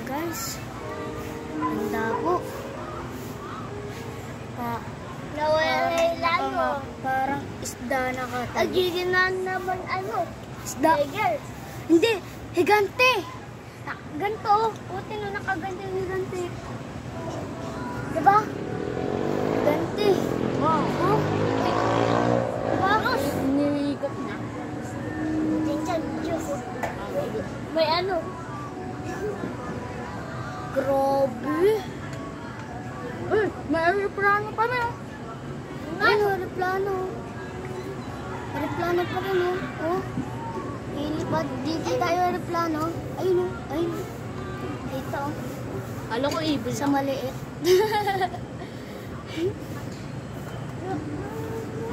guys. Ganda po. Nawala yung lalo. Parang isda na kata. Nagiginan naman ano. Isda. Tiger. Hindi. Higante. Ganto. Puti no nakaganto yung higante. Diba? Higante. Wow. Oh. Diba? Nililikot na. Tingnan, Diyos. May ano. Grabe. May aeroplano pa rin. Ayun, aeroplano. Aeroplano pa rin, oh. Ilipad. Di kita yung aeroplano. Ayun, oh. Ayun. Dito, oh. Alam ko ibig. Sa maliit.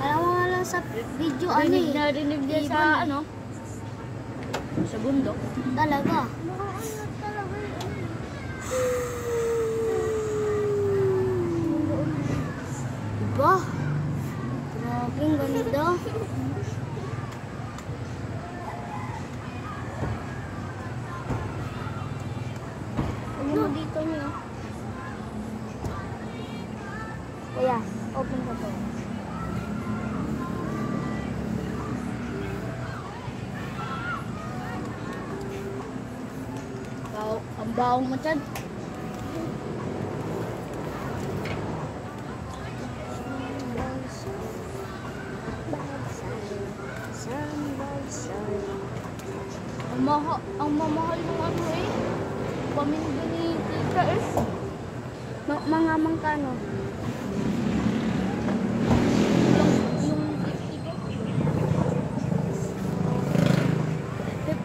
Alam mo nga lang sa video, ano eh. Narinig niya sa ano? Sa bundok. Talaga. Diba? Grabe, ang ganda. Ano dito niyo? Kaya, open ka po. Ang baong mo dyan. Ang mamahal ng ano eh. Paminda ni Tita eh. Mga mangkano?